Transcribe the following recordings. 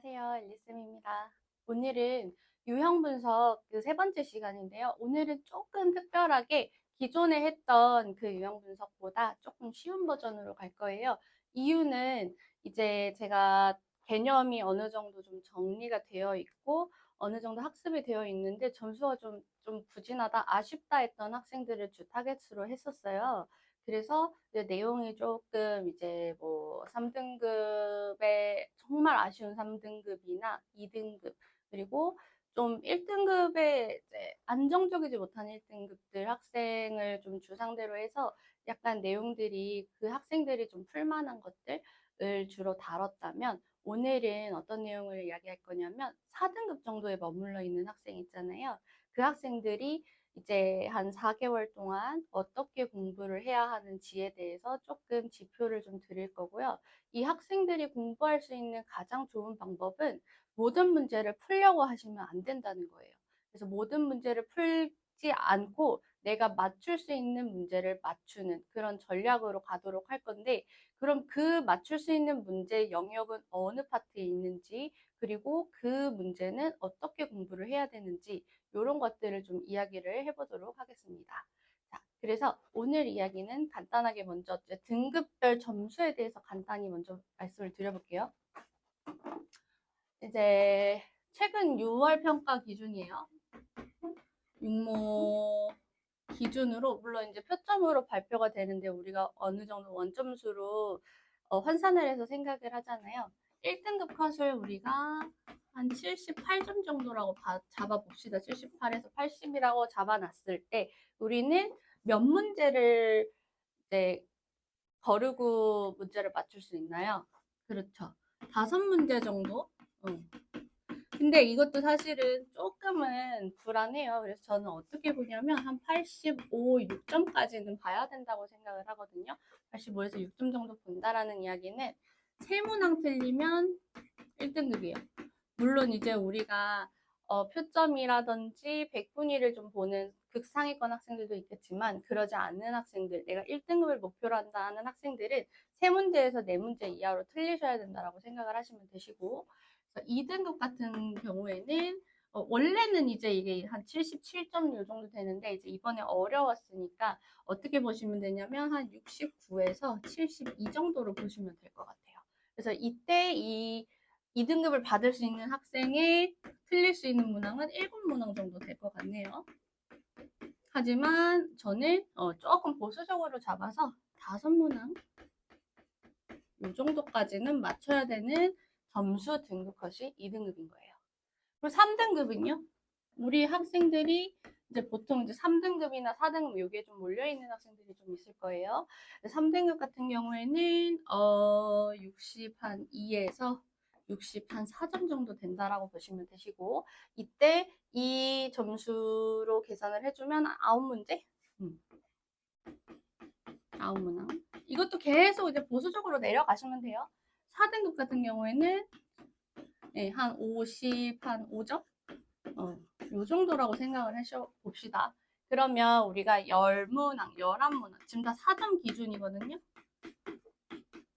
안녕하세요. 앨리스입니다. 오늘은 유형 분석 그 세 번째 시간인데요. 오늘은 조금 특별하게 기존에 했던 그 유형 분석보다 조금 쉬운 버전으로 갈 거예요. 이유는 이제 제가 개념이 어느 정도 좀 정리가 되어 있고 어느 정도 학습이 되어 있는데 점수가 좀 부진하다, 아쉽다 했던 학생들을 주 타겟으로 했었어요. 그래서 이제 내용이 조금 이제 뭐 3등급의 정말 아쉬운 3등급이나 2등급 그리고 좀 1등급의 이제 안정적이지 못한 1등급들 학생을 좀 주상대로 해서 약간 내용들이 그 학생들이 좀 풀만한 것들을 주로 다뤘다면 오늘은 어떤 내용을 이야기할 거냐면 4등급 정도에 머물러 있는 학생 있잖아요. 그 학생들이 이제 한 4개월 동안 어떻게 공부를 해야 하는지에 대해서 조금 지표를 좀 드릴 거고요. 이 학생들이 공부할 수 있는 가장 좋은 방법은 모든 문제를 풀려고 하시면 안 된다는 거예요. 그래서 모든 문제를 풀지 않고 내가 맞출 수 있는 문제를 맞추는 그런 전략으로 가도록 할 건데, 그럼 그 맞출 수 있는 문제 영역은 어느 파트에 있는지, 그리고 그 문제는 어떻게 공부를 해야 되는지, 이런 것들을 좀 이야기를 해보도록 하겠습니다. 자, 그래서 오늘 이야기는 간단하게 먼저 등급별 점수에 대해서 간단히 먼저 말씀을 드려볼게요. 이제 최근 6월 평가 기준이에요. 육모 기준으로 물론 이제 표점으로 발표가 되는데 우리가 어느 정도 원점수로 환산을 해서 생각을 하잖아요. 1등급 컷을 우리가 한 78점 정도라고 잡아봅시다. 78에서 80이라고 잡아놨을 때 우리는 몇 문제를 이제 거르고 문제를 맞출 수 있나요? 그렇죠. 5문제 정도? 근데 이것도 사실은 조금은 불안해요. 그래서 저는 어떻게 보냐면 한 85, 6점까지는 봐야 된다고 생각을 하거든요. 85에서 6점 정도 본다라는 이야기는 세 문항 틀리면 1등급이에요. 물론 이제 우리가 표점이라든지 100분위를 좀 보는 극상위권 학생들도 있겠지만 그러지 않는 학생들, 내가 1등급을 목표로 한다는 학생들은 세 문제에서 네 문제 이하로 틀리셔야 된다라고 생각을 하시면 되시고, 2등급 같은 경우에는 원래는 이제 이게 한 77점 요 정도 되는데 이제 이번에 어려웠으니까 어떻게 보시면 되냐면 한 69에서 72 정도로 보시면 될 것 같아요. 그래서 이때 이 2등급을 받을 수 있는 학생이 틀릴 수 있는 문항은 7문항 정도 될 것 같네요. 하지만 저는 조금 보수적으로 잡아서 5문항 이 정도까지는 맞춰야 되는 점수 등급 컷이 2등급인 거예요. 그리고 3등급은요? 우리 학생들이 이제 보통 이제 3등급이나 4등급 여기에 좀 몰려있는 학생들이 좀 있을 거예요. 3등급 같은 경우에는 60한 2에서 60한 4점 정도 된다라고 보시면 되시고, 이때 이 점수로 계산을 해주면 9문제? 9문항. 이것도 계속 이제 보수적으로 내려가시면 돼요. 4등급 같은 경우에는 네, 한 50, 한 5점? 요 정도라고 생각을 하셔 봅시다. 그러면 우리가 10문항, 11문항, 지금 다 4점 기준이거든요.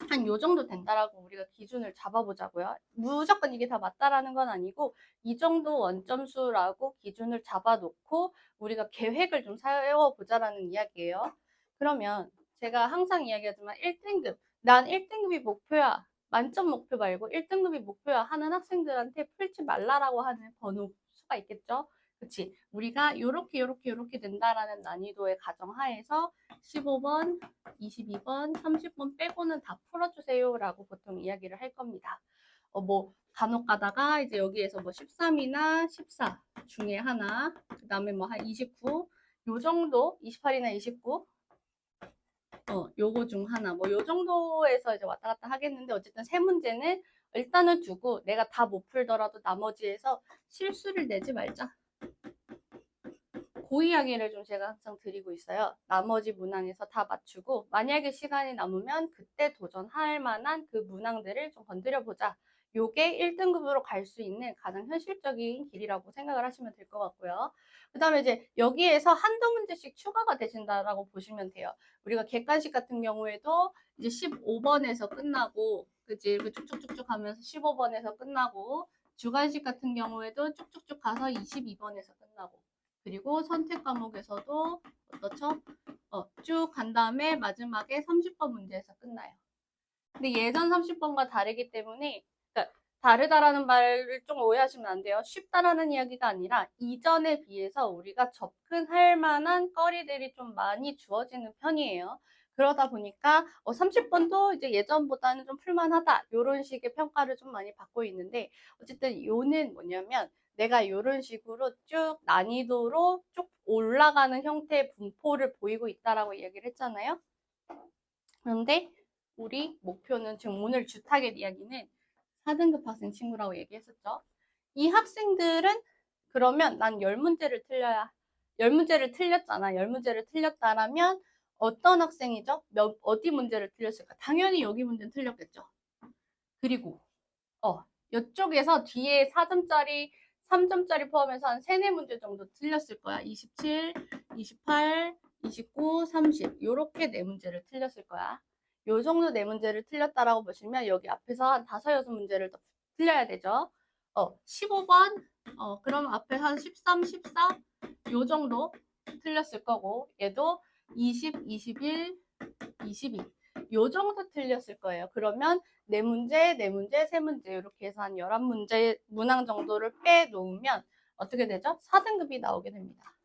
한 요 정도 된다라고 우리가 기준을 잡아보자고요. 무조건 이게 다 맞다라는 건 아니고 이 정도 원점수라고 기준을 잡아놓고 우리가 계획을 좀 세워보자라는 이야기예요. 그러면 제가 항상 이야기하지만 1등급, 난 1등급이 목표야. 만점 목표 말고 1등급이 목표야 하는 학생들한테 풀지 말라라고 하는 번호수가 있겠죠. 그치? 우리가 요렇게 된다라는 난이도의 가정하에서 15번, 22번, 30번 빼고는 다 풀어주세요라고 보통 이야기를 할 겁니다. 뭐 간혹 가다가 이제 여기에서 뭐 13이나 14 중에 하나, 그 다음에 뭐 한 29, 요 정도, 28이나 29, 요거 중 하나, 뭐 요 정도에서 이제 왔다 갔다 하겠는데 어쨌든 세 문제는 일단은 두고 내가 다 못 풀더라도 나머지에서 실수를 내지 말자. 그 이야기를 좀 제가 항상 드리고 있어요. 나머지 문항에서 다 맞추고 만약에 시간이 남으면 그때 도전할 만한 그 문항들을 좀 건드려 보자. 요게 1등급으로 갈 수 있는 가장 현실적인 길이라고 생각을 하시면 될 것 같고요. 그 다음에 이제 여기에서 한두 문제씩 추가가 되신다라고 보시면 돼요. 우리가 객관식 같은 경우에도 이제 15번에서 끝나고 그지? 이렇게 쭉쭉쭉쭉 하면서 15번에서 끝나고, 주관식 같은 경우에도 쭉쭉쭉 가서 22번에서 끝나고, 그리고 선택 과목에서도 어떻죠? 쭉 간 다음에 마지막에 30번 문제에서 끝나요. 근데 예전 30번과 다르기 때문에, 그러니까 다르다라는 말을 좀 오해하시면 안 돼요. 쉽다라는 이야기가 아니라 이전에 비해서 우리가 접근할 만한 거리들이 좀 많이 주어지는 편이에요. 그러다 보니까 30번도 이제 예전보다는 좀 풀만하다, 이런 식의 평가를 좀 많이 받고 있는데, 어쨌든 요는 뭐냐면 내가 이런 식으로 쭉 난이도로 쭉 올라가는 형태의 분포를 보이고 있다라고 얘기를 했잖아요. 그런데 우리 목표는, 지금 오늘 주 타겟 이야기는 4등급 학생 친구라고 얘기했었죠. 이 학생들은 그러면 난 10문제를 틀려야, 10문제를 틀렸잖아. 10문제를 틀렸다라면 어떤 학생이죠? 어디 문제를 틀렸을까? 당연히 여기 문제는 틀렸겠죠. 그리고 이쪽에서 뒤에 4점짜리, 3점짜리 포함해서 한 3, 4문제 정도 틀렸을 거야. 27, 28, 29, 30 요렇게 4문제를 틀렸을 거야. 요 정도 4문제를 틀렸다라고 보시면 여기 앞에서 한 5, 6문제를 더 틀려야 되죠. 15번, 그럼 앞에 한 13, 14 요 정도 틀렸을 거고, 얘도 20, 21, 22 요 정도 틀렸을 거예요. 그러면 4문제, 4문제, 3문제 이렇게 해서 한 11문제 문항 정도를 빼놓으면 어떻게 되죠? 4등급이 나오게 됩니다.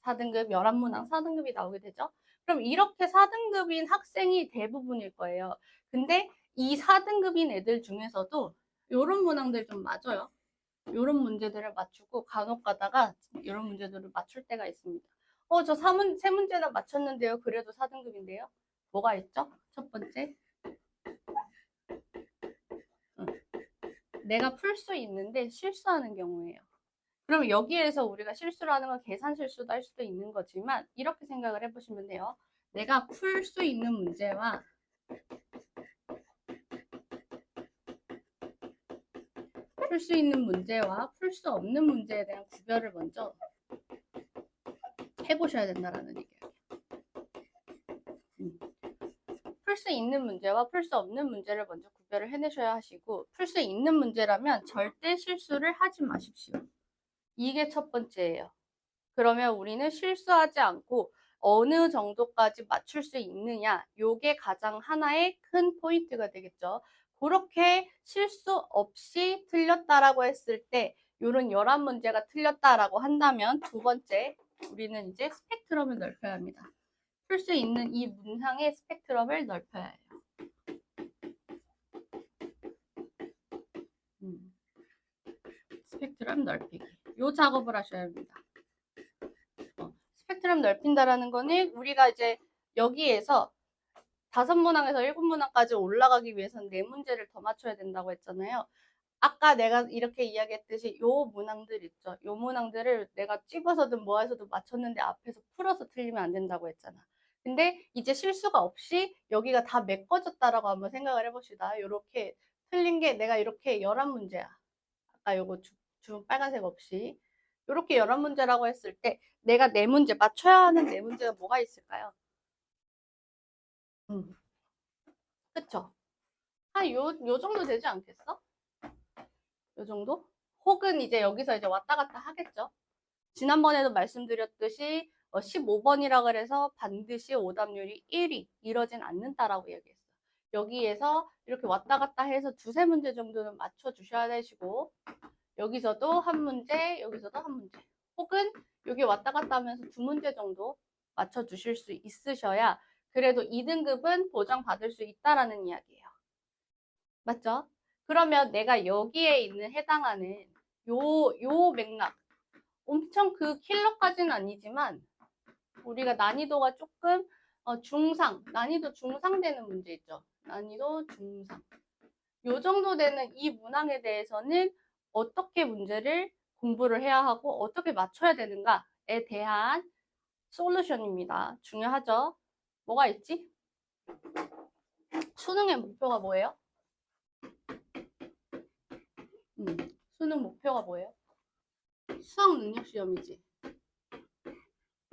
4등급, 11문항 4등급이 나오게 되죠. 그럼 이렇게 4등급인 학생이 대부분일 거예요. 근데 이 4등급인 애들 중에서도 이런 문항들 좀 맞아요. 이런 문제들을 맞추고 간혹 가다가 이런 문제들을 맞출 때가 있습니다. 저 3문제나 맞췄는데요. 그래도 4등급인데요. 뭐가 있죠? 첫 번째, 내가 풀 수 있는데 실수하는 경우예요. 그럼 여기에서 우리가 실수를 하는 건 계산 실수도 할 수도 있는 거지만 이렇게 생각을 해보시면 돼요. 내가 풀 수 있는 문제와 풀 수 있는 문제와 풀 수 없는 문제에 대한 구별을 먼저 해보셔야 된다라는 얘기예요. 풀 수 있는 문제와 풀 수 없는 문제를 먼저 구별을 해내셔야 하시고, 풀 수 있는 문제라면 절대 실수를 하지 마십시오. 이게 첫 번째예요. 그러면 우리는 실수하지 않고 어느 정도까지 맞출 수 있느냐, 요게 가장 하나의 큰 포인트가 되겠죠. 그렇게 실수 없이 틀렸다라고 했을 때 요런 11문제가 틀렸다라고 한다면 두 번째, 우리는 이제 스펙트럼을 넓혀야 합니다. 풀 수 있는 이 문항의 스펙트럼을 넓혀야 해요. 스펙트럼 넓히기. 요 작업을 하셔야 합니다. 스펙트럼 넓힌다라는 거는 우리가 이제 여기에서 5문항에서 7문항까지 올라가기 위해서는 4문제를 더 맞춰야 된다고 했잖아요. 아까 내가 이렇게 이야기했듯이 요 문항들 있죠. 요 문항들을 내가 찍어서든 뭐 해서든 맞췄는데 앞에서 풀어서 틀리면 안 된다고 했잖아. 근데 이제 실수가 없이 여기가 다 메꿔졌다라고 한번 생각을 해봅시다. 요렇게 틀린 게 내가 이렇게 11문제야. 아까 요거 주 빨간색 없이. 요렇게 11문제라고 했을 때 내가 4문제, 맞춰야 하는 4문제가 뭐가 있을까요? 그쵸? 요 정도 되지 않겠어? 요 정도? 혹은 이제 여기서 이제 왔다 갔다 하겠죠. 지난번에도 말씀드렸듯이 15번이라 그래서 반드시 오답률이 1위 이러진 않는다라고 얘기했어요. 여기에서 이렇게 왔다 갔다 해서 2, 3문제 정도는 맞춰주셔야 되시고, 여기서도 한 문제, 여기서도 한 문제, 혹은 여기 왔다 갔다 하면서 2문제 정도 맞춰주실 수 있으셔야 그래도 2등급은 보장받을 수 있다라는 이야기예요. 맞죠? 그러면 내가 여기에 있는 해당하는 요 맥락, 엄청 그 킬러까지는 아니지만 우리가 난이도가 조금 중상, 난이도 중상 되는 문제 있죠. 난이도 중상. 요 정도 되는 이 문항에 대해서는 어떻게 문제를 공부를 해야 하고 어떻게 맞춰야 되는가에 대한 솔루션입니다. 중요하죠? 뭐가 있지? 수능의 목표가 뭐예요? 수능 목표가 뭐예요? 수학 능력 시험이지.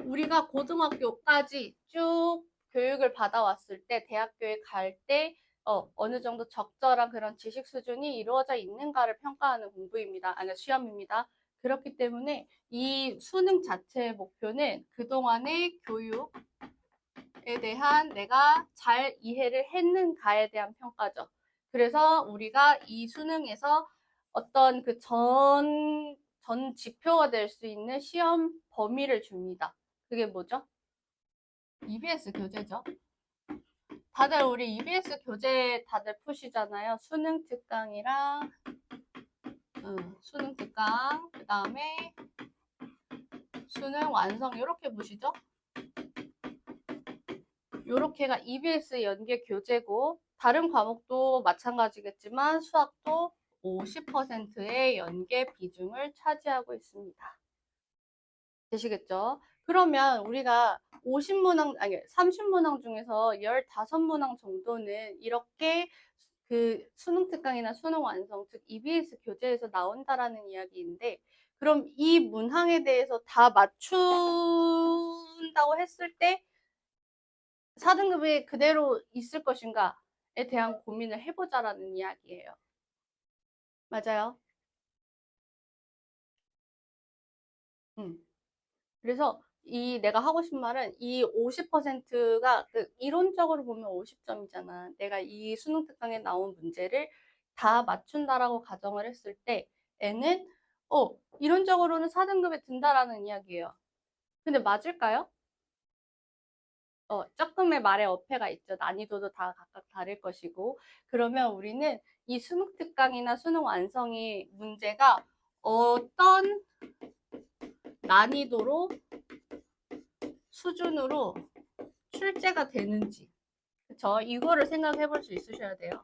우리가 고등학교까지 쭉 교육을 받아왔을 때 대학교에 갈 때 어느 정도 적절한 그런 지식 수준이 이루어져 있는가를 평가하는 공부입니다. 아니, 시험입니다. 그렇기 때문에 이 수능 자체의 목표는 그동안의 교육에 대한 내가 잘 이해를 했는가에 대한 평가죠. 그래서 우리가 이 수능에서 어떤 그 전 지표가 될 수 있는 시험 범위를 줍니다. 그게 뭐죠? EBS 교재죠. 다들 우리 EBS 교재 다들 푸시잖아요. 수능 특강이랑 수능 특강, 그 다음에 수능 완성 이렇게 보시죠. 요렇게가 EBS 연계 교재고 다른 과목도 마찬가지겠지만 수학도 50%의 연계 비중을 차지하고 있습니다. 되시겠죠? 그러면 우리가 50문항, 아니 30문항 중에서 15문항 정도는 이렇게 그 수능 특강이나 수능 완성, 즉 EBS 교재에서 나온다라는 이야기인데, 그럼 이 문항에 대해서 다 맞춘다고 했을 때 4등급이 그대로 있을 것인가에 대한 고민을 해보자라는 이야기예요. 맞아요. 그래서 이 내가 하고 싶은 말은 이 50%가 그 이론적으로 보면 50점이잖아. 내가 이 수능 특강에 나온 문제를 다 맞춘다라고 가정을 했을 때 애는 이론적으로는 4등급에 든다라는 이야기예요. 근데 맞을까요? 조금의 말에 어폐가 있죠. 난이도도 다 각각 다를 것이고. 그러면 우리는 이 수능 특강이나 수능 완성이 문제가 어떤 난이도로 수준으로 출제가 되는지, 그쵸? 이거를 생각해 볼 수 있으셔야 돼요.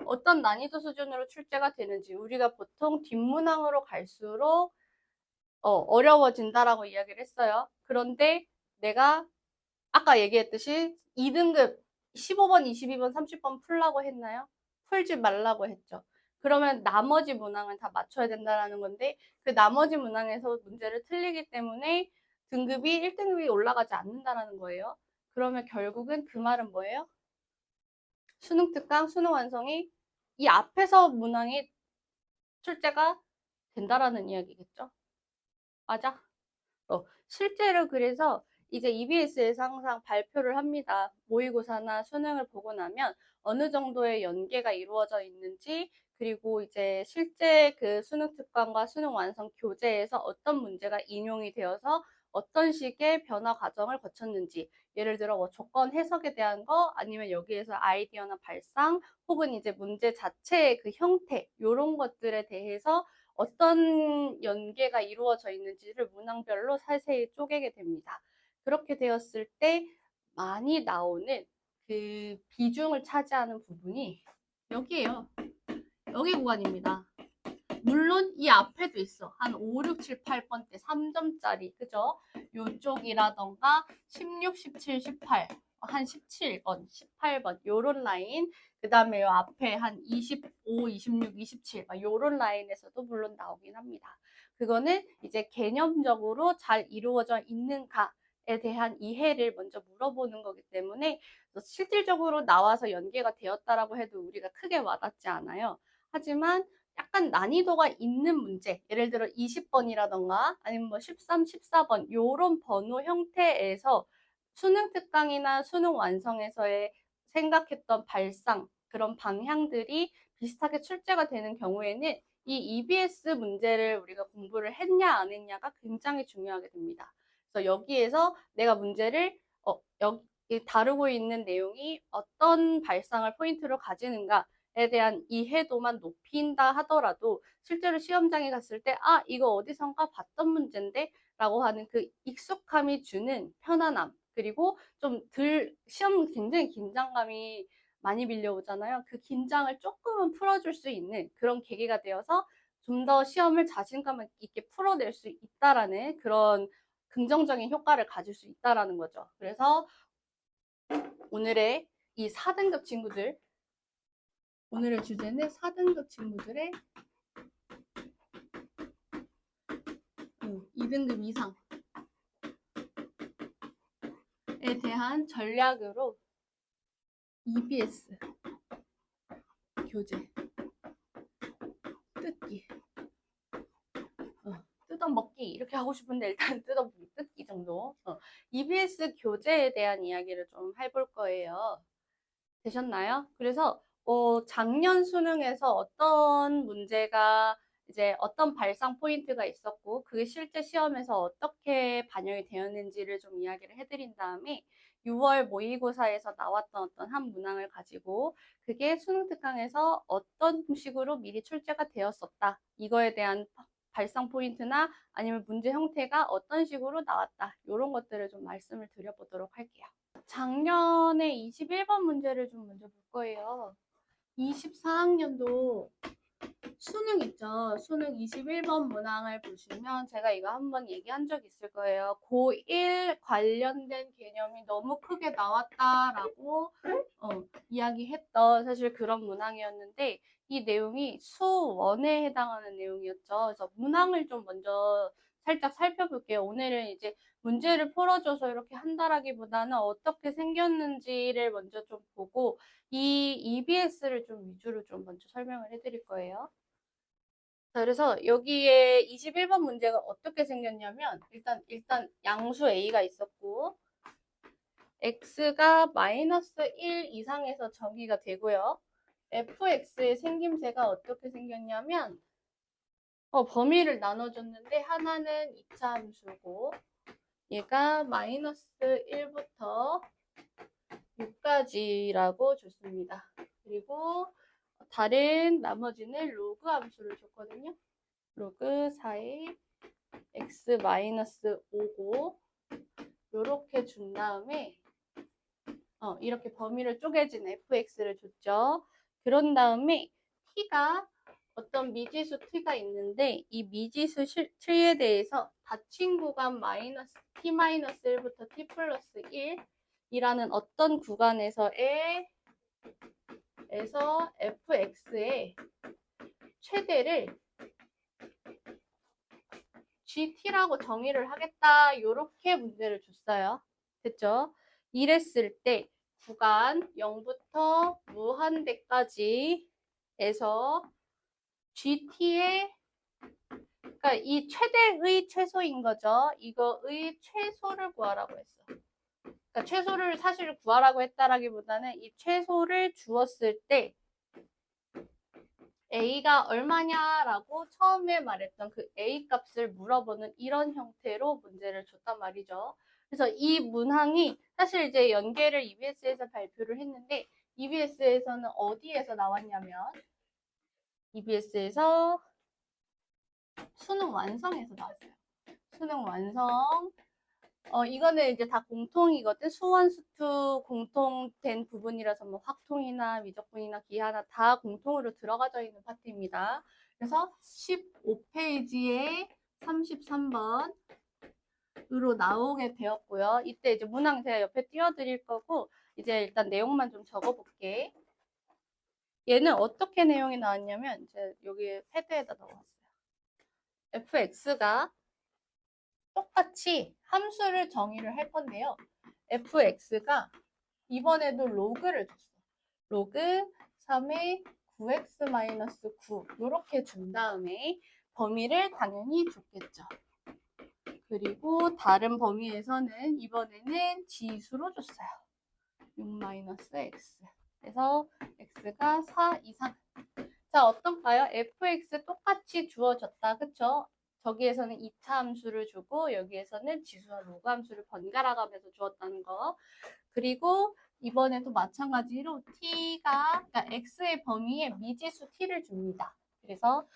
어떤 난이도 수준으로 출제가 되는지. 우리가 보통 뒷문항으로 갈수록 어려워진다라고 이야기를 했어요. 그런데 내가 아까 얘기했듯이 2등급 15번, 22번, 30번 풀라고 했나요? 풀지 말라고 했죠. 그러면 나머지 문항은 다 맞춰야 된다는 건데, 그 나머지 문항에서 문제를 틀리기 때문에 등급이 1등급이 올라가지 않는다는 거예요. 그러면 결국은 그 말은 뭐예요? 수능 특강, 수능 완성이 이 앞에서 문항이 출제가 된다라는 이야기겠죠. 맞아? 실제로 그래서 이제 EBS에서 항상 발표를 합니다. 모의고사나 수능을 보고 나면 어느 정도의 연계가 이루어져 있는지, 그리고 이제 실제 그 수능 특강과 수능 완성 교재에서 어떤 문제가 인용이 되어서 어떤 식의 변화 과정을 거쳤는지, 예를 들어 뭐 조건 해석에 대한 거, 아니면 여기에서 아이디어나 발상, 혹은 이제 문제 자체의 그 형태, 이런 것들에 대해서 어떤 연계가 이루어져 있는지를 문항별로 자세히 쪼개게 됩니다. 그렇게 되었을 때 많이 나오는 그 비중을 차지하는 부분이 여기에요. 여기 구간입니다. 물론 이 앞에도 있어. 한 5, 6, 7, 8번대 3점짜리, 그죠? 요쪽이라던가 16, 17, 18, 한 17번, 18번 요런 라인, 그 다음에 요 앞에 한 25, 26, 27 요런 라인에서도 물론 나오긴 합니다. 그거는 이제 개념적으로 잘 이루어져 있는가에 대한 이해를 먼저 물어보는 거기 때문에 실질적으로 나와서 연계가 되었다라고 해도 우리가 크게 와닿지 않아요. 하지만 약간 난이도가 있는 문제, 예를 들어 20번이라던가 아니면 뭐 13, 14번 요런 번호 형태에서 수능 특강이나 수능 완성에서의 생각했던 발상, 그런 방향들이 비슷하게 출제가 되는 경우에는 이 EBS 문제를 우리가 공부를 했냐 안 했냐가 굉장히 중요하게 됩니다. 그래서 여기에서 내가 문제를 여기 다루고 있는 내용이 어떤 발상을 포인트로 가지는가 에 대한 이해도만 높인다 하더라도 실제로 시험장에 갔을 때 이거 어디선가 봤던 문제인데 라고 하는 그 익숙함이 주는 편안함, 그리고 좀 시험 굉장히 긴장감이 많이 밀려오잖아요. 그 긴장을 조금은 풀어줄 수 있는 그런 계기가 되어서 좀 더 시험을 자신감 있게 풀어낼 수 있다라는 그런 긍정적인 효과를 가질 수 있다라는 거죠. 그래서 오늘의 이 4등급 친구들, 오늘의 주제는 4등급 친구들의 2등급 이상에 대한 전략으로 EBS 교재, 뜯기, 뜯어먹기 이렇게 하고 싶은데 일단 뜯어보기, 뜯기 정도. EBS 교재에 대한 이야기를 좀 해볼 거예요. 되셨나요? 그래서 작년 수능에서 어떤 문제가 이제 어떤 발상 포인트가 있었고 그게 실제 시험에서 어떻게 반영이 되었는지를 좀 이야기를 해드린 다음에 6월 모의고사에서 나왔던 어떤 한 문항을 가지고 그게 수능 특강에서 어떤 식으로 미리 출제가 되었었다. 이거에 대한 발상 포인트나 아니면 문제 형태가 어떤 식으로 나왔다. 이런 것들을 좀 말씀을 드려보도록 할게요. 작년에 21번 문제를 좀 먼저 볼 거예요. 24학년도 수능 있죠. 수능 21번 문항을 보시면 제가 이거 한번 얘기한 적 있을 거예요. 고1 관련된 개념이 너무 크게 나왔다라고 이야기했던 사실 그런 문항이었는데 이 내용이 수원에 해당하는 내용이었죠. 그래서 문항을 좀 먼저 살짝 살펴볼게요. 오늘은 이제 문제를 풀어줘서 이렇게 한다라기보다는 어떻게 생겼는지를 먼저 좀 보고 이 EBS를 좀 위주로 좀 먼저 설명을 해드릴 거예요. 자, 그래서 여기에 21번 문제가 어떻게 생겼냐면 일단 양수 A가 있었고 X가 마이너스 1 이상에서 정의가 되고요. fx의 생김새가 어떻게 생겼냐면 범위를 나눠줬는데 하나는 2차 함수고 얘가 마이너스 1부터 6까지라고 줬습니다. 그리고 다른 나머지는 로그 함수를 줬거든요. 로그 4의 x 마이너스 5고 이렇게 준 다음에 이렇게 범위를 쪼개진 fx를 줬죠. 그런 다음에 t가 어떤 미지수 t가 있는데 이 미지수 t에 대해서 닫힌 구간 마이너스 t 마이너스 1부터 t 플러스 1이라는 어떤 구간에서의 fx의 최대를 gt라고 정의를 하겠다. 이렇게 문제를 줬어요. 됐죠? 이랬을 때 구간 0부터 무한대까지에서 gt의 그러니까 이 최대의 최소인 거죠. 이거의 최소를 구하라고 했어. 그러니까 최소를 사실 구하라고 했다라기보다는 이 최소를 주었을 때 A가 얼마냐라고 처음에 말했던 그 A 값을 물어보는 이런 형태로 문제를 줬단 말이죠. 그래서 이 문항이 사실 이제 연계를 EBS에서 발표를 했는데 EBS에서는 어디에서 나왔냐면 EBS에서 수능 완성에서 나왔어요. 수능 완성. 이거는 이제 다 공통이거든. 수원, 수투 공통된 부분이라서 뭐 확통이나 미적분이나 기하나 다 공통으로 들어가져 있는 파트입니다. 그래서 15페이지에 33번으로 나오게 되었고요. 이때 이제 문항 제가 옆에 띄워드릴 거고 이제 일단 내용만 좀 적어볼게. 얘는 어떻게 내용이 나왔냐면 제가 여기 패드에다 넣어왔어요. fx가 똑같이 함수를 정의를 할 건데요. fx가 이번에도 로그를 줬어. 로그 3의 9x-9 이렇게 준 다음에 범위를 당연히 줬겠죠. 그리고 다른 범위에서는 이번에는 지수로 줬어요. 6-x. 그래서 x가 4 이상. 자, 어떤가요? fx 똑같이 주어졌다. 그쵸? 저기에서는 2차 함수를 주고 여기에서는 지수와 로그 함수를 번갈아 가면서 주었다는 거. 그리고 이번에도 마찬가지로 그러니까 x의 범위에 미지수 t를 줍니다. 그래서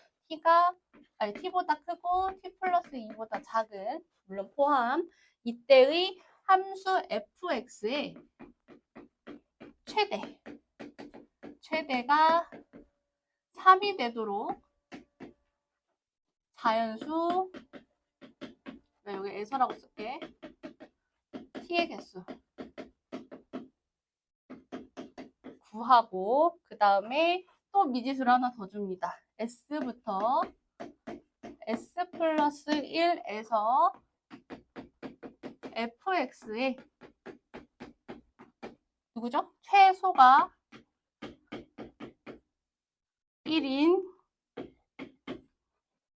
t보다 크고 t 플러스 2보다 작은, 물론 포함, 이때의 함수 fx의 최대가 3이 되도록 자연수, 여기 에서라고 쓸게. t의 개수 구하고 그 다음에 또 미지수를 하나 더 줍니다. s부터 s 플러스 1에서 fx의 누구죠? 최소가 1인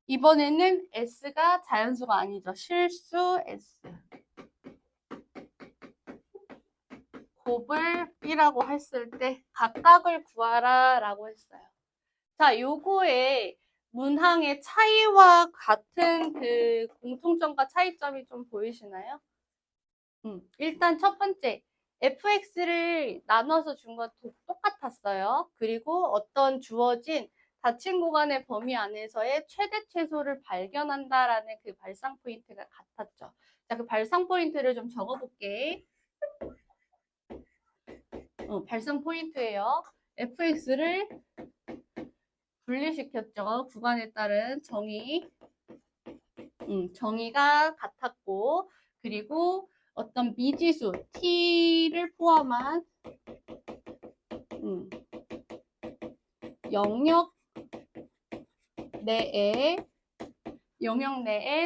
이번에는 S가 자연수가 아니죠. 실수 S. 곱을 B라고 했을 때 각각을 구하라 라고 했어요. 자, 요거의 문항의 차이와 같은 그 공통점과 차이점이 좀 보이시나요? 일단 첫 번째, fx를 나눠서 준 건 똑같았어요. 그리고 어떤 주어진 닫힌 구간의 범위 안에서의 최대 최소를 발견한다라는 그 발상 포인트가 같았죠. 자, 그 발상 포인트를 좀 적어볼게. 발상 포인트예요. fx를 분리시켰죠. 구간에 따른 정의가 같았고, 그리고 어떤 미지수 t를 포함한 영역 내에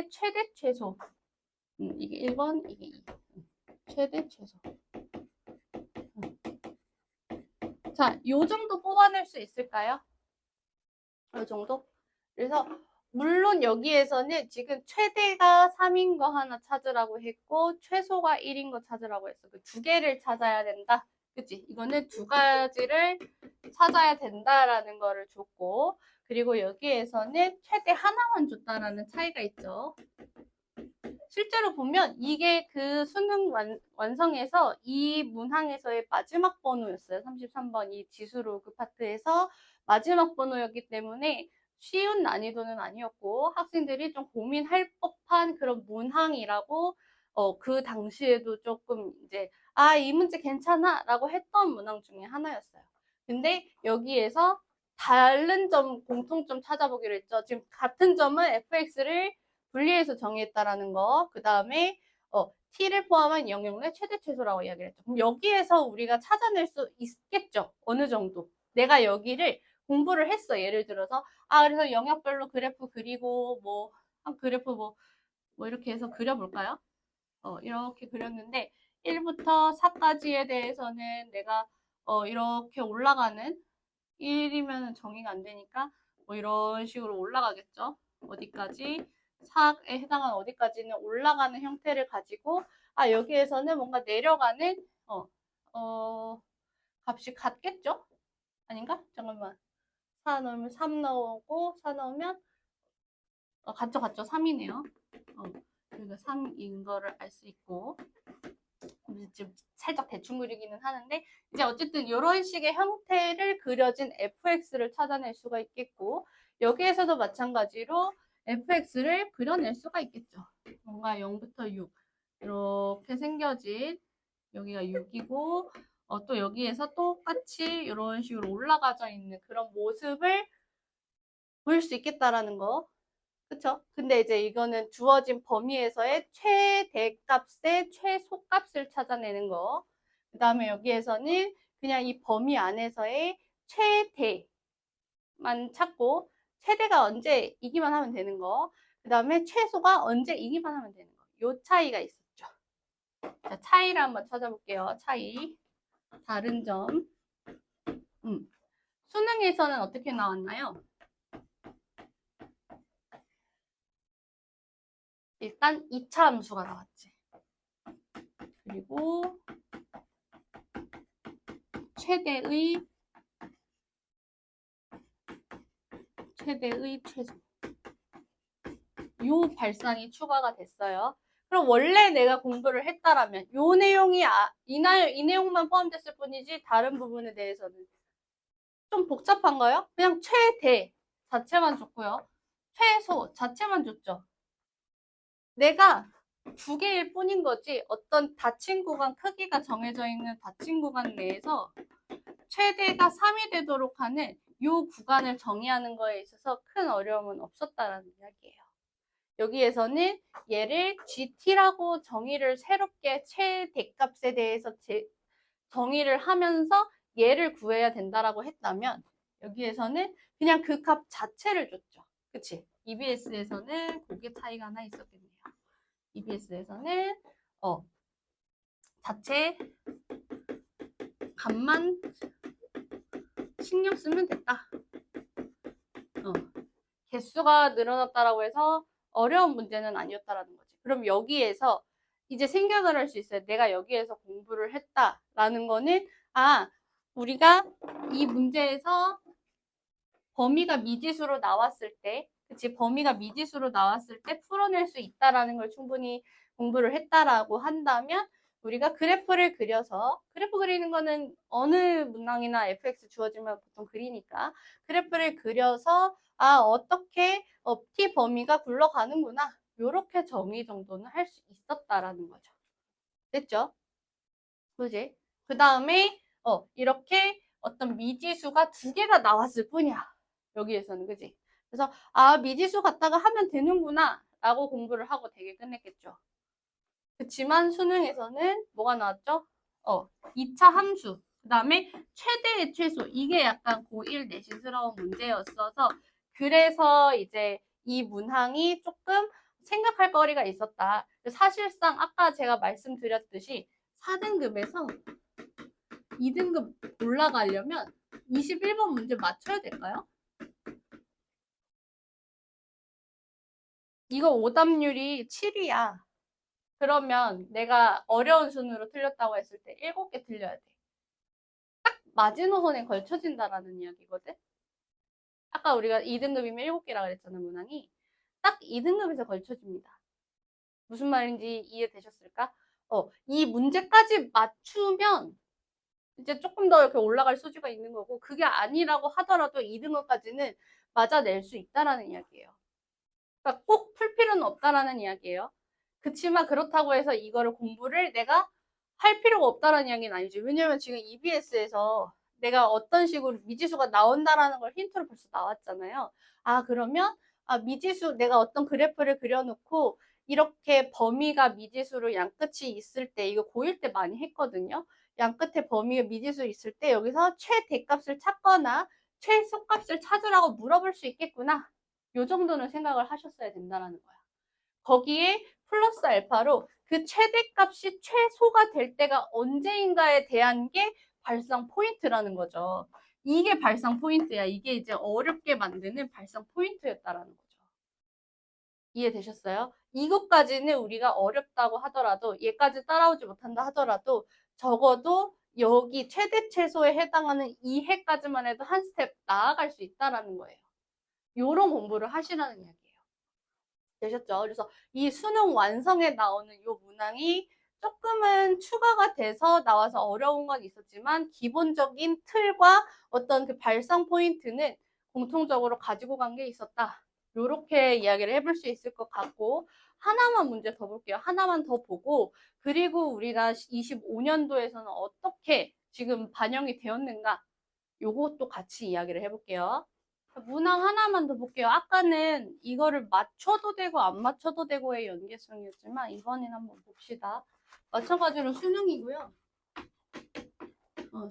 최대 최소. 이게 1번, 이게 2. 최대 최소. 자, 요 정도 뽑아낼 수 있을까요? 요 정도? 그래서 물론 여기에서는 지금 최대가 3인 거 하나 찾으라고 했고 최소가 1인 거 찾으라고 했어. 그 두 개를 찾아야 된다. 그치? 이거는 두 가지를 찾아야 된다라는 거를 줬고, 그리고 여기에서는 최대 하나만 줬다라는 차이가 있죠. 실제로 보면 이게 그 수능 완성에서 이 문항에서의 마지막 번호였어요. 33번 이 지수로 그 파트에서 마지막 번호였기 때문에 쉬운 난이도는 아니었고 학생들이 좀 고민할 법한 그런 문항이라고 그 당시에도 조금 이제 이 문제 괜찮아 라고 했던 문항 중에 하나였어요. 근데 여기에서 다른 점, 공통점 찾아보기로 했죠. 지금 같은 점은 fx를 분리해서 정의했다라는 거. 그 다음에 t를 포함한 영역의 최대 최소라고 이야기를 했죠. 그럼 여기에서 우리가 찾아낼 수 있겠죠. 어느 정도. 내가 여기를 공부를 했어. 예를 들어서 그래서 영역별로 그래프 그리고 한 그래프 이렇게 해서 그려볼까요? 이렇게 그렸는데 1부터 4까지에 대해서는 내가 이렇게 올라가는 1이면 정의가 안 되니까 이런 식으로 올라가겠죠. 어디까지? 4에 해당하는 어디까지는 올라가는 형태를 가지고 여기에서는 뭔가 내려가는 값이 같겠죠? 아닌가? 잠깐만. 4 넣으면 3 나오고 4 넣으면 같죠. 3이네요. 그러니까 3인 거를 알 수 있고 지금 살짝 대충 그리기는 하는데 이제 어쨌든 이런 식의 형태를 그려진 fx를 찾아낼 수가 있겠고 여기에서도 마찬가지로 fx를 그려낼 수가 있겠죠. 뭔가 0부터 6 이렇게 생겨진 여기가 6이고 또 여기에서 똑같이 이런 식으로 올라가져 있는 그런 모습을 보일 수 있겠다라는 거. 그쵸? 근데 이제 이거는 주어진 범위에서의 최대값의 최소값을 찾아내는 거. 그 다음에 여기에서는 그냥 이 범위 안에서의 최대만 찾고 최대가 언제 이기만 하면 되는 거. 그 다음에 최소가 언제 이기만 하면 되는 거. 요 차이가 있었죠. 자, 차이를 한번 찾아볼게요. 차이. 다른 점. 수능에서는 어떻게 나왔나요? 일단 2차 함수가 나왔지. 그리고 최대의 최소. 요 발상이 추가가 됐어요. 그럼 원래 내가 공부를 했다라면 요 내용이 이 내용만 포함됐을 뿐이지 다른 부분에 대해서는 좀 복잡한가요? 그냥 최대 자체만 줬고요. 최소 자체만 줬죠. 내가 두 개일 뿐인 거지 어떤 닫힌 구간 크기가 정해져 있는 닫힌 구간 내에서 최대가 3이 되도록 하는 이 구간을 정의하는 거에 있어서 큰 어려움은 없었다라는 이야기예요. 여기에서는 얘를 GT라고 정의를 새롭게 최대값에 대해서 정의를 하면서 얘를 구해야 된다라고 했다면 여기에서는 그냥 그 값 자체를 줬죠. 그치? EBS에서는 그게 차이가 하나 있었겠네요. EBS에서는 자체 값만 신경 쓰면 됐다. 개수가 늘어났다라고 해서 어려운 문제는 아니었다라는 거지. 그럼 여기에서 이제 생각을 할 수 있어요. 내가 여기에서 공부를 했다라는 거는 우리가 이 문제에서 범위가 미지수로 나왔을 때, 그치? 범위가 미지수로 나왔을 때 풀어낼 수 있다라는 걸 충분히 공부를 했다라고 한다면 우리가 그래프를 그려서, 그래프 그리는 거는 어느 문항이나 fx 주어지면 보통 그리니까 그래프를 그려서 어떻게 t 범위가 굴러가는구나, 요렇게 정의 정도는 할 수 있었다라는 거죠. 됐죠? 그지? 그 다음에 이렇게 어떤 미지수가 두 개가 나왔을 뿐이야. 여기에서는. 그지? 그래서 미지수 갖다가 하면 되는구나 라고 공부를 하고 되게 끝냈겠죠. 그치만 수능에서는 뭐가 나왔죠? 2차 함수, 그 다음에 최대의 최소, 이게 약간 고1 내신스러운 문제였어서 그래서 이제 이 문항이 조금 생각할 거리가 있었다. 사실상 아까 제가 말씀드렸듯이 4등급에서 2등급 올라가려면 21번 문제 맞춰야 될까요? 이거 오답률이 7이야. 그러면 내가 어려운 순으로 틀렸다고 했을 때 7개 틀려야 돼. 딱 마지노선에 걸쳐진다라는 이야기거든. 아까 우리가 2등급이면 7개라 그랬잖아, 문항이. 딱 2등급에서 걸쳐집니다. 무슨 말인지 이해되셨을까? 이 문제까지 맞추면 이제 조금 더 이렇게 올라갈 소지가 있는 거고, 그게 아니라고 하더라도 2등급까지는 맞아낼 수 있다라는 이야기예요. 그러니까 꼭 풀 필요는 없다라는 이야기예요. 그치만 그렇다고 해서 이거를 공부를 내가 할 필요가 없다라는 이야기는 아니지. 왜냐면 지금 EBS에서 내가 어떤 식으로 미지수가 나온다라는 걸 힌트로 벌써 나왔잖아요. 그러면 미지수, 내가 어떤 그래프를 그려놓고 이렇게 범위가 미지수로 양끝이 있을 때, 이거 고1 때 많이 했거든요. 양끝에 범위가 미지수 있을 때 여기서 최대값을 찾거나 최소값을 찾으라고 물어볼 수 있겠구나. 요 정도는 생각을 하셨어야 된다는 거야. 거기에 플러스 알파로 그 최대값이 최소가 될 때가 언제인가에 대한 게 발상 포인트라는 거죠. 이게 발상 포인트야. 이게 이제 어렵게 만드는 발상 포인트였다라는 거죠. 이해되셨어요? 이것까지는 우리가 어렵다고 하더라도, 얘까지 따라오지 못한다 하더라도 적어도 여기 최대 최소에 해당하는 이 해까지만 해도 한 스텝 나아갈 수 있다라는 거예요. 요런 공부를 하시라는 이야기예요. 되셨죠? 그래서 이 수능 완성에 나오는 이 문항이 조금은 추가가 돼서 나와서 어려운 건 있었지만 기본적인 틀과 어떤 그 발상 포인트는 공통적으로 가지고 간 게 있었다. 이렇게 이야기를 해볼 수 있을 것 같고, 하나만 문제 더 볼게요. 하나만 더 보고, 그리고 우리가 25년도에서는 어떻게 지금 반영이 되었는가, 요것도 같이 이야기를 해볼게요. 문항 하나만 더 볼게요. 아까는 이거를 맞춰도 되고 안 맞춰도 되고의 연계성이었지만 이번엔 한번 봅시다. 마찬가지로 수능이고요.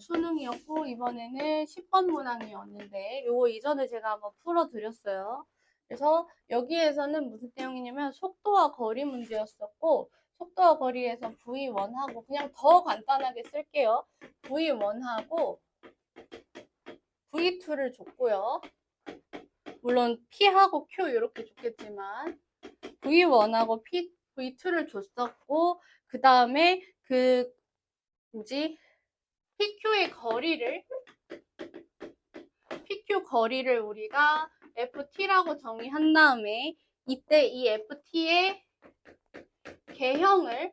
수능이었고 이번에는 10번 문항이었는데 요거 이전에 제가 한번 풀어드렸어요. 그래서 여기에서는 무슨 내용이냐면 속도와 거리 문제였었고, 속도와 거리에서 V1하고 그냥 더 간단하게 쓸게요. V1하고 V2를 줬고요. 물론 P하고 Q 이렇게 줬겠지만 V1하고 V2를 줬었고, 그 다음에 PQ의 PQ 거리를 우리가 FT라고 정의한 다음에 이때 이 FT의 개형을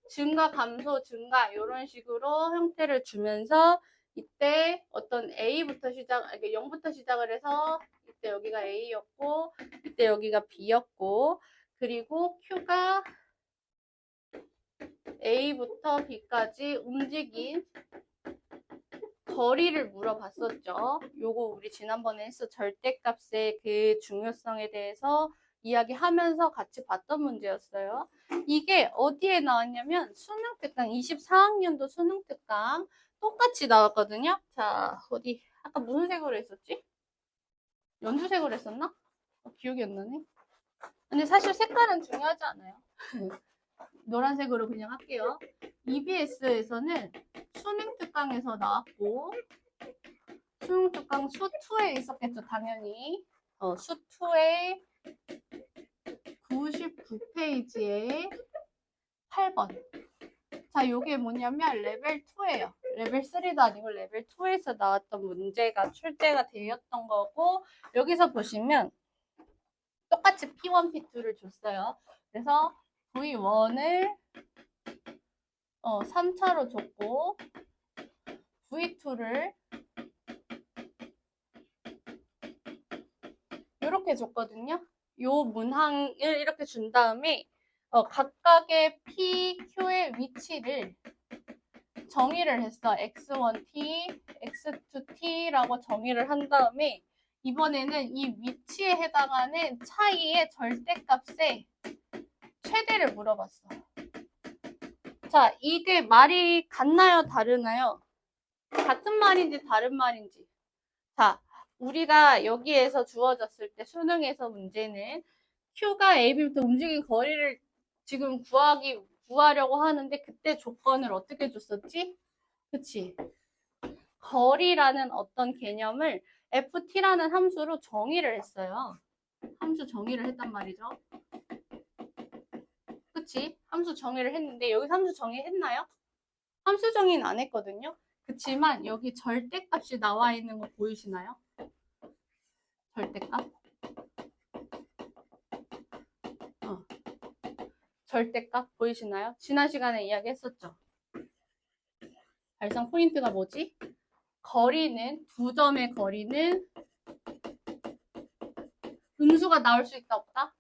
증가, 감소, 증가 이런 식으로 형태를 주면서 이때 어떤 A부터 0부터 시작을 해서 이때 여기가 A였고 이때 여기가 B였고, 그리고 Q가 A부터 B까지 움직인 거리를 물어봤었죠. 요거 우리 지난번에 했어. 절대값의 그 중요성에 대해서 이야기하면서 같이 봤던 문제였어요. 이게 어디에 나왔냐면 수능특강, 24학년도 수능특강 똑같이 나왔거든요. 자, 어디 아까 무슨 색으로 했었지? 연두색으로 했었나? 기억이 안 나네. 근데 사실 색깔은 중요하지 않아요. 노란색으로 그냥 할게요. EBS에서는 수능특강에서 나왔고, 수능 특강 수2에 있었겠죠, 당연히. 수2에 99페이지에 8번. 자, 요게 뭐냐면 레벨 2예요. 레벨 3도 아니고 레벨 2에서 나왔던 문제가 출제가 되었던 거고, 여기서 보시면 똑같이 P1, P2를 줬어요. 그래서 V1을 3차로 줬고, V2를 이렇게 줬거든요. 요 문항을 이렇게 준 다음에 각각의 P, Q의 위치를 정의를 했어. X1T, X2T라고 정의를 한 다음에 이번에는 이 위치에 해당하는 차이의 절대값의 최대를 물어봤어. 자, 이게 말이 같나요? 다르나요? 같은 말인지 다른 말인지. 자, 우리가 여기에서 주어졌을 때 수능에서 문제는 Q가 AB부터 움직인 거리를 지금 구하려고 하는데 그때 조건을 어떻게 줬었지? 그치? 거리라는 어떤 개념을 FT라는 함수로 정의를 했어요. 함수 정의를 했단 말이죠. 그치? 함수 정의를 했는데 여기서 함수 정의했나요? 함수 정의는 안 했거든요. 그치만 여기 절대값이 나와 있는 거 보이시나요? 절대값? 절대값 보이시나요? 지난 시간에 이야기했었죠. 발상 포인트가 뭐지? 거리는, 두 점의 거리는 음수가 나올 수 있다 없다?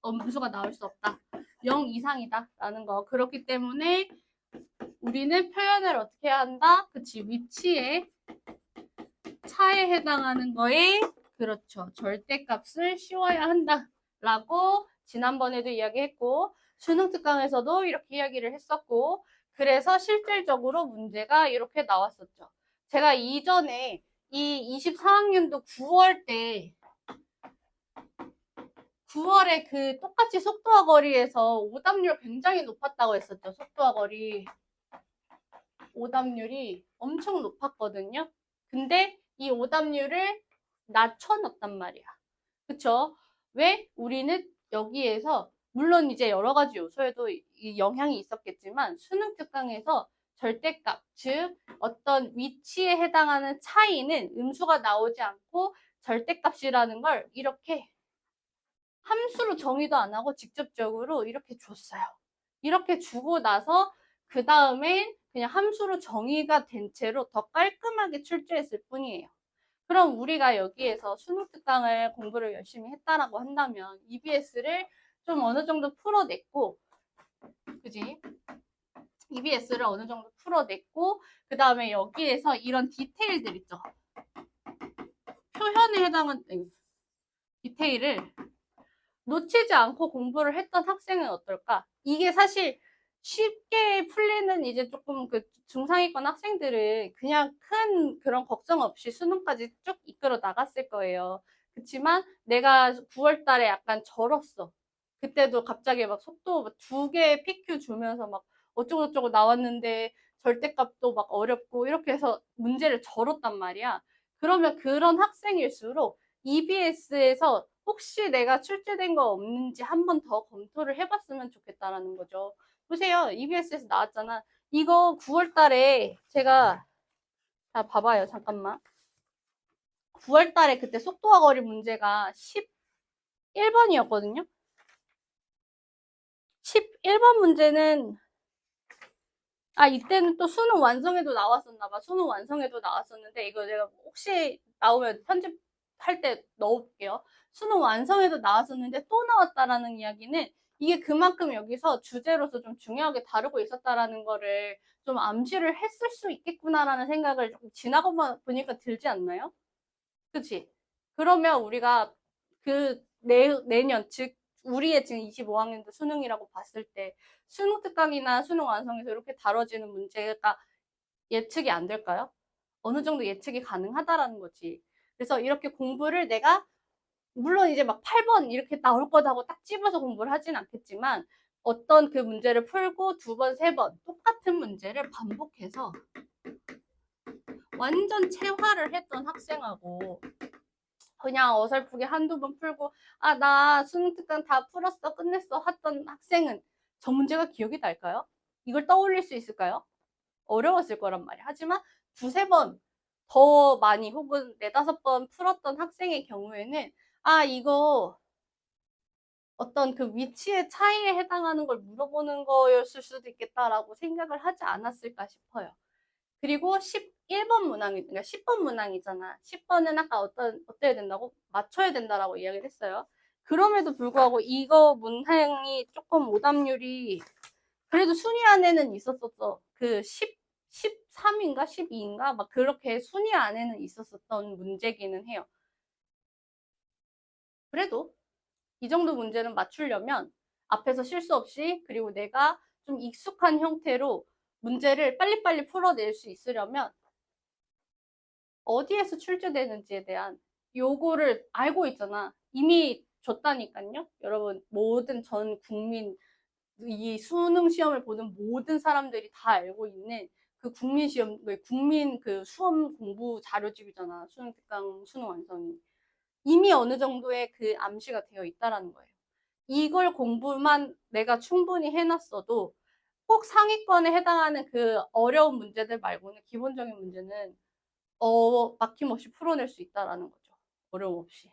음수가 나올 수 없다. 0 이상이다 라는 거. 그렇기 때문에 우리는 표현을 어떻게 해야 한다? 그치, 위치에 차에 해당하는 거에 그렇죠. 절대값을 씌워야 한다 라고 지난번에도 이야기했고 수능 특강에서도 이렇게 이야기를 했었고 그래서 실질적으로 문제가 이렇게 나왔었죠. 제가 이전에 이 24학년도 9월에 그 똑같이 속도와 거리에서 오답률 굉장히 높았다고 했었죠. 속도와 거리 오답률이 엄청 높았거든요. 근데 이 오답률을 낮춰놨단 말이야. 그쵸? 왜? 우리는 여기에서 물론 이제 여러 가지 요소에도 이 영향이 있었겠지만 수능 특강에서 절대값, 즉 어떤 위치에 해당하는 차이는 음수가 나오지 않고 절대값이라는 걸 이렇게 함수로 정의도 안 하고 직접적으로 이렇게 줬어요. 이렇게 주고 나서 그 다음에 그냥 함수로 정의가 된 채로 더 깔끔하게 출제했을 뿐이에요. 그럼 우리가 여기에서 수능 특강을 공부를 열심히 했다라고 한다면 EBS를 좀 어느 정도 풀어냈고, 그지? EBS를 어느 정도 풀어냈고, 그 다음에 여기에서 이런 디테일들 있죠. 표현에 해당하는 디테일을 놓치지 않고 공부를 했던 학생은 어떨까? 이게 사실 쉽게 풀리는 이제 조금 그 중상위권 학생들은 그냥 큰 그런 걱정 없이 수능까지 쭉 이끌어 나갔을 거예요. 그렇지만 내가 9월 달에 약간 절었어. 그때도 갑자기 막 속도 2개 PQ 주면서 막 어쩌고저쩌고 나왔는데 절대값도 막 어렵고 이렇게 해서 문제를 절었단 말이야. 그러면 그런 학생일수록 EBS에서 혹시 내가 출제된 거 없는지 한 번 더 검토를 해봤으면 좋겠다라는 거죠. 보세요. EBS에서 나왔잖아. 이거 9월 달에 제가, 자, 봐봐요. 잠깐만. 9월 달에 그때 속도와 거리 문제가 11번이었거든요. 11번 문제는, 이때는 또 수능 완성에도 나왔었나봐. 수능 완성에도 나왔었는데, 이거 내가 혹시 나오면 편집할 때 넣어볼게요. 수능 완성에도 나왔었는데 또 나왔다라는 이야기는 이게 그만큼 여기서 주제로서 좀 중요하게 다루고 있었다라는 거를 좀 암시를 했을 수 있겠구나라는 생각을 조금 지나고 보니까 들지 않나요? 그치? 그러면 우리가 그 내년, 즉 우리의 지금 25학년도 수능이라고 봤을 때 수능 특강이나 수능 완성에서 이렇게 다뤄지는 문제가 예측이 안 될까요? 어느 정도 예측이 가능하다라는 거지. 그래서 이렇게 공부를 내가 물론 이제 막 8번 이렇게 나올 거다고 딱 집어서 공부를 하진 않겠지만 어떤 그 문제를 풀고 2번, 3번 똑같은 문제를 반복해서 완전 체화를 했던 학생하고 그냥 어설프게 한두 번 풀고 아, 나 수능 특강 다 풀었어, 끝냈어 했던 학생은 저 문제가 기억이 날까요? 이걸 떠올릴 수 있을까요? 어려웠을 거란 말이야. 하지만 두세 번 더 많이 혹은 네다섯 번 풀었던 학생의 경우에는 아, 이거 어떤 그 위치의 차이에 해당하는 걸 물어보는 거였을 수도 있겠다라고 생각을 하지 않았을까 싶어요. 그리고 11번 문항이, 그러니까 10번 문항이잖아. 10번은 아까 어때야 된다고? 맞춰야 된다라고 이야기를 했어요. 그럼에도 불구하고 이거 문항이 조금 오답률이 그래도 순위 안에는 있었었어. 그 13인가 12인가 막 그렇게 순위 안에는 있었었던 문제기는 해요. 그래도 이 정도 문제는 맞추려면 앞에서 실수 없이 그리고 내가 좀 익숙한 형태로 문제를 빨리빨리 풀어낼 수 있으려면 어디에서 출제되는지에 대한 요거를 알고 있잖아. 이미 줬다니까요. 여러분 모든 전 국민 이 수능 시험을 보는 모든 사람들이 다 알고 있는 그 국민 시험, 국민 그 수험 공부 자료집이잖아. 수능 특강 수능 완성이. 이미 어느 정도의 그 암시가 되어 있다라는 거예요. 이걸 공부만 내가 충분히 해놨어도 꼭 상위권에 해당하는 그 어려운 문제들 말고는 기본적인 문제는 막힘없이 풀어낼 수 있다라는 거죠. 어려움 없이.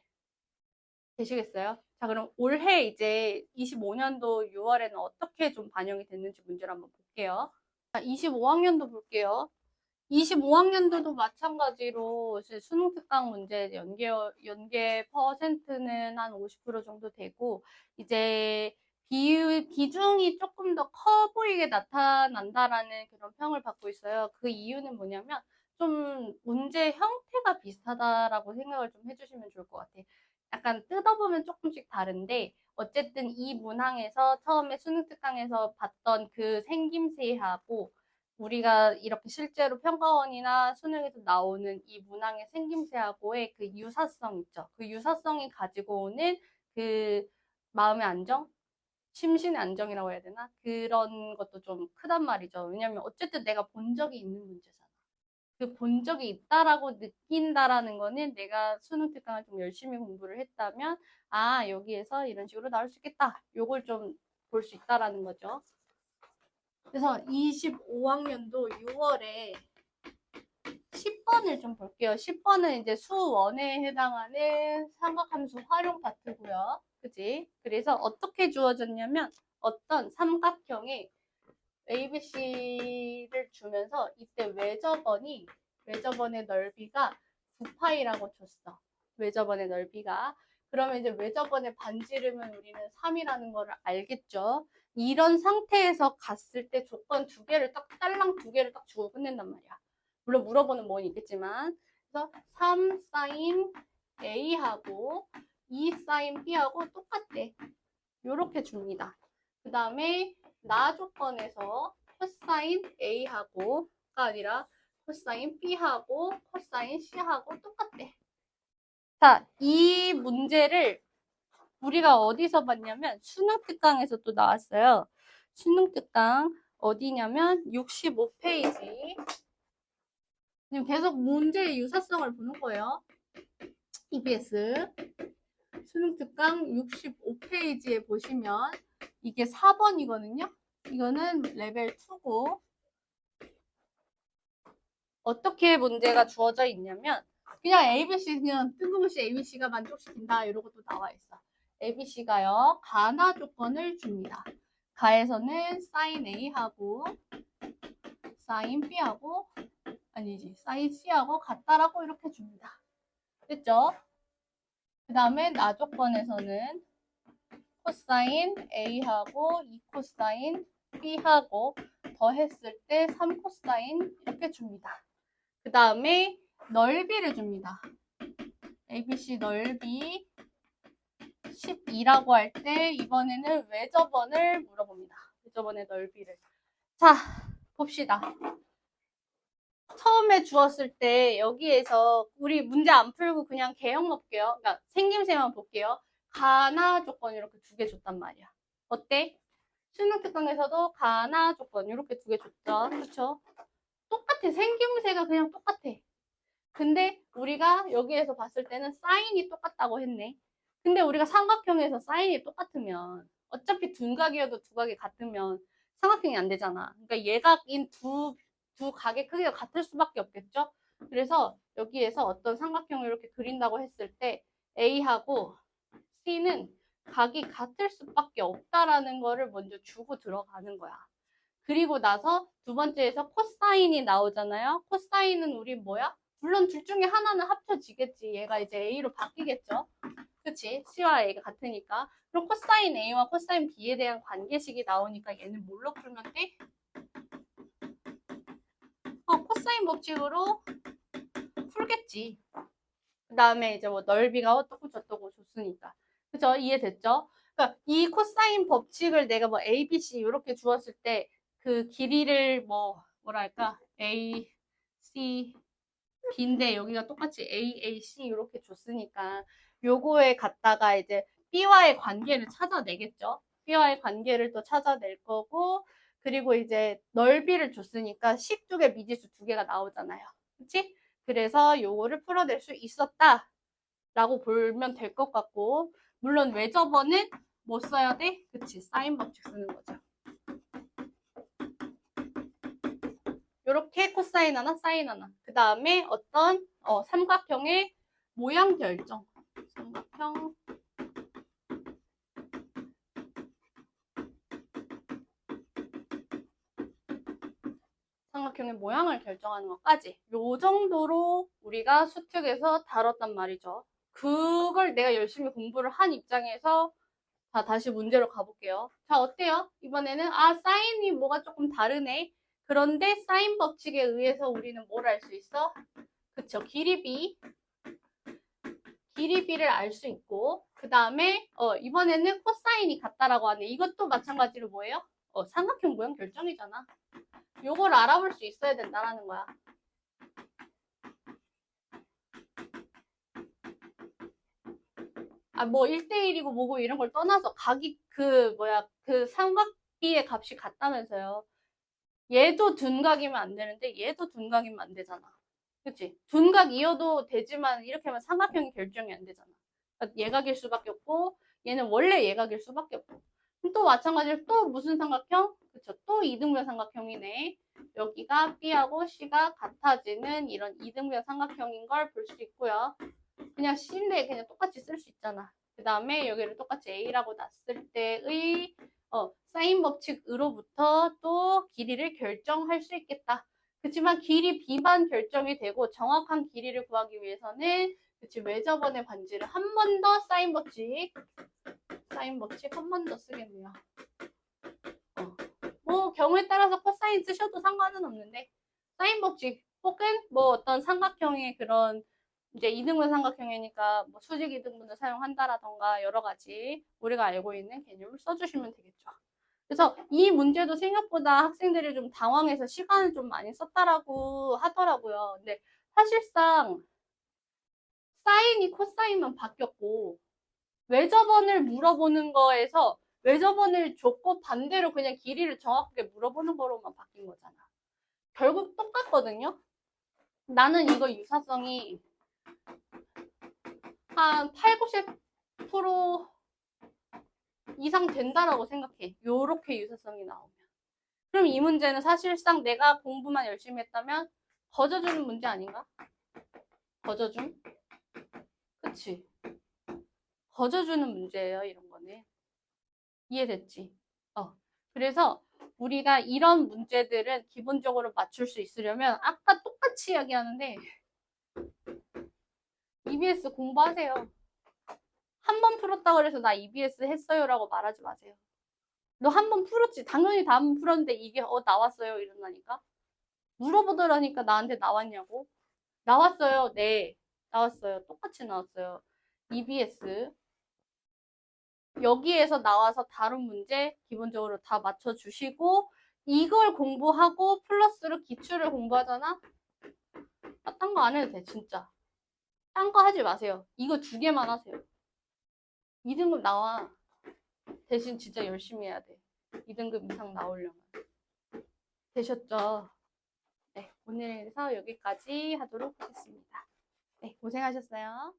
되시겠어요? 자, 그럼 올해 이제 25년도 6월에는 어떻게 좀 반영이 됐는지 문제를 한번 볼게요. 자, 25학년도 볼게요. 25학년도도 마찬가지로 수능 특강 문제 연계 퍼센트는 한 50% 정도 되고, 이제 비중이 조금 더 커 보이게 나타난다라는 그런 평을 받고 있어요. 그 이유는 뭐냐면, 좀 문제 형태가 비슷하다라고 생각을 좀 해주시면 좋을 것 같아요. 약간 뜯어보면 조금씩 다른데, 어쨌든 이 문항에서 처음에 수능 특강에서 봤던 그 생김새하고, 우리가 이렇게 실제로 평가원이나 수능에서 나오는 이 문항의 생김새하고의 그 유사성 있죠. 그 유사성이 가지고 오는 그 마음의 안정? 심신의 안정이라고 해야 되나? 그런 것도 좀 크단 말이죠. 왜냐면 어쨌든 내가 본 적이 있는 문제잖아. 그 본 적이 있다라고 느낀다라는 거는 내가 수능 특강을 좀 열심히 공부를 했다면 아, 여기에서 이런 식으로 나올 수 있겠다. 요걸 좀 볼 수 있다라는 거죠. 그래서 25학년도 6월에 10번을 좀 볼게요. 10번은 이제 수원에 해당하는 삼각함수 활용 파트고요. 그지? 그래서 어떻게 주어졌냐면 어떤 삼각형의 ABC를 주면서 이때 외접원의 넓이가 9파이라고 줬어. 외접원의 넓이가. 그러면 이제 외접원의 반지름은 우리는 3이라는 거를 알겠죠. 이런 상태에서 갔을 때 조건 두 개를 딱, 딸랑 두 개를 딱 주고 끝낸단 말이야. 물론 물어보는 뭐는 있겠지만. 그래서 3 사인 A하고 2 사인 B하고 똑같대. 요렇게 줍니다. 그 다음에 나 조건에서 코사인 A하고가 아니라 코사인 B하고 코사인 C하고 똑같대. 자, 이 문제를 우리가 어디서 봤냐면 수능 특강에서 또 나왔어요. 수능 특강 어디냐면 65페이지. 지금 계속 문제의 유사성을 보는 거예요. EBS 수능 특강 65페이지에 보시면 이게 4번이거든요. 이거는 레벨 2고 어떻게 문제가 주어져 있냐면 그냥 ABC 그냥 뜬금없이 ABC가 만족시킨다 이런 것도 나와 있어. ABC가요 가나 조건을 줍니다. 가에서는 사인 A하고 사인 B하고 아니지 사인 C하고 같다라고 이렇게 줍니다. 됐죠? 그 다음에 나 조건에서는 코사인 A하고 2코사인 B하고 더했을 때 3코사인 이렇게 줍니다. 그 다음에 넓이를 줍니다. ABC 넓이 12라고 할 때 이번에는 외접원을 물어봅니다. 외접원의 넓이를. 자, 봅시다. 처음에 주었을 때 여기에서 우리 문제 안 풀고 그냥 개형만 볼게요. 그러니까 생김새만 볼게요. 가나 조건 이렇게 두 개 줬단 말이야. 어때? 수능 특강에서도 가나 조건 이렇게 두 개 줬죠. 그렇죠? 똑같아. 생김새가 그냥 똑같아. 근데 우리가 여기에서 봤을 때는 사인이 똑같다고 했네. 근데 우리가 삼각형에서 사인이 똑같으면 어차피 둔각이어도 두각이 같으면 삼각형이 안 되잖아. 그러니까 예각인 두 각의 크기가 같을 수밖에 없겠죠. 그래서 여기에서 어떤 삼각형을 이렇게 그린다고 했을 때 A하고 C는 각이 같을 수밖에 없다라는 거를 먼저 주고 들어가는 거야. 그리고 나서 두 번째에서 코사인이 나오잖아요. 코사인은 우리 뭐야? 물론 둘 중에 하나는 합쳐지겠지. 얘가 이제 A로 바뀌겠죠. 그치? C와 A가 같으니까. 그럼 코사인 A와 코사인 B에 대한 관계식이 나오니까 얘는 뭘로 풀면 돼? 코사인 법칙으로 풀겠지. 그 다음에 이제 뭐 넓이가 어떻고 저떻고 줬으니까. 그죠? 이해됐죠? 그러니까 이 코사인 법칙을 내가 뭐 A, B, C 이렇게 주었을 때 그 길이를 뭐랄까 A, C, B인데 여기가 똑같이 A, A, C 이렇게 줬으니까 요거에 갖다가 이제 B와의 관계를 찾아내겠죠? B와의 관계를 또 찾아낼 거고 그리고 이제 넓이를 줬으니까 식 두 개, 미지수 두 개가 나오잖아요. 그치? 그래서 요거를 풀어낼 수 있었다 라고 보면 될 것 같고 물론 외접어는 뭐 써야 돼? 그치? 사인 법칙 쓰는 거죠. 이렇게 코사인 하나, 사인 하나. 그 다음에 어떤 삼각형의 모양 결정. 삼각형의 모양을 결정하는 것까지 요 정도로 우리가 수특에서 다뤘단 말이죠. 그걸 내가 열심히 공부를 한 입장에서 자, 다시 문제로 가볼게요. 자, 어때요? 이번에는 사인이 뭐가 조금 다르네. 그런데 사인 법칙에 의해서 우리는 뭘 알 수 있어? 그쵸, 길이비를 알 수 있고 그 다음에 이번에는 코사인이 같다라고 하네. 이것도 마찬가지로 뭐예요? 삼각형 모양 결정이잖아. 요걸 알아볼 수 있어야 된다라는 거야. 뭐 1대1이고 뭐고 이런 걸 떠나서 각이 그 삼각비의 값이 같다면서요. 얘도 둔각이면 안 되는데 얘도 둔각이면 안 되잖아. 그치? 둔각이어도 되지만 이렇게 하면 삼각형이 결정이 안 되잖아. 그러니까 예각일 수밖에 없고 얘는 원래 예각일 수밖에 없고 또 마찬가지로 또 무슨 삼각형? 그쵸? 또 이등변 삼각형이네. 여기가 B하고 C가 같아지는 이런 이등변 삼각형인 걸 볼 수 있고요. 그냥 C인데 그냥 똑같이 쓸 수 있잖아. 그 다음에 여기를 똑같이 A라고 놨을 때의 사인 법칙으로부터 또 길이를 결정할 수 있겠다. 그렇지만 길이 B만 결정이 되고 정확한 길이를 구하기 위해서는 그치 외접원의 반지를 한 번 더 사인 법칙 한 번 더 쓰겠네요. 뭐 경우에 따라서 코사인 쓰셔도 상관은 없는데 사인 법칙 혹은 뭐 어떤 삼각형의 그런 이제 이등분 삼각형이니까 뭐 수직 이등분을 사용한다라던가 여러 가지 우리가 알고 있는 개념을 써주시면 되겠죠. 그래서 이 문제도 생각보다 학생들이 좀 당황해서 시간을 좀 많이 썼다라고 하더라고요. 근데 사실상 사인이 코사인만 바뀌었고 외접원을 물어보는 거에서 외접원을 줬고 반대로 그냥 길이를 정확하게 물어보는 거로만 바뀐 거잖아. 결국 똑같거든요. 나는 이거 유사성이 한 8, 90% 이상 된다라고 생각해. 요렇게 유사성이 나오면. 그럼 이 문제는 사실상 내가 공부만 열심히 했다면 거저주는 문제 아닌가? 거저줌? 그치? 거저주는 문제예요, 이런 거는. 이해됐지? 그래서 우리가 이런 문제들은 기본적으로 맞출 수 있으려면 아까 똑같이 이야기하는데 EBS 공부하세요. 한 번 풀었다고 해서 나 EBS 했어요라고 말하지 마세요. 너 한 번 풀었지. 당연히 다 한 번 풀었는데 이게 나왔어요 이런다니까. 물어보더라니까 나한테 나왔냐고. 나왔어요. 네. 나왔어요. 똑같이 나왔어요. EBS. 여기에서 나와서 다른 문제 기본적으로 다 맞춰주시고 이걸 공부하고 플러스로 기출을 공부하잖아? 딴 거 안 해도 돼, 진짜. 딴 거 하지 마세요. 이거 두 개만 하세요. 2등급 나와. 대신 진짜 열심히 해야 돼. 2등급 이상 나오려면. 되셨죠? 네. 오늘에서 여기까지 하도록 하겠습니다. 네, 고생하셨어요.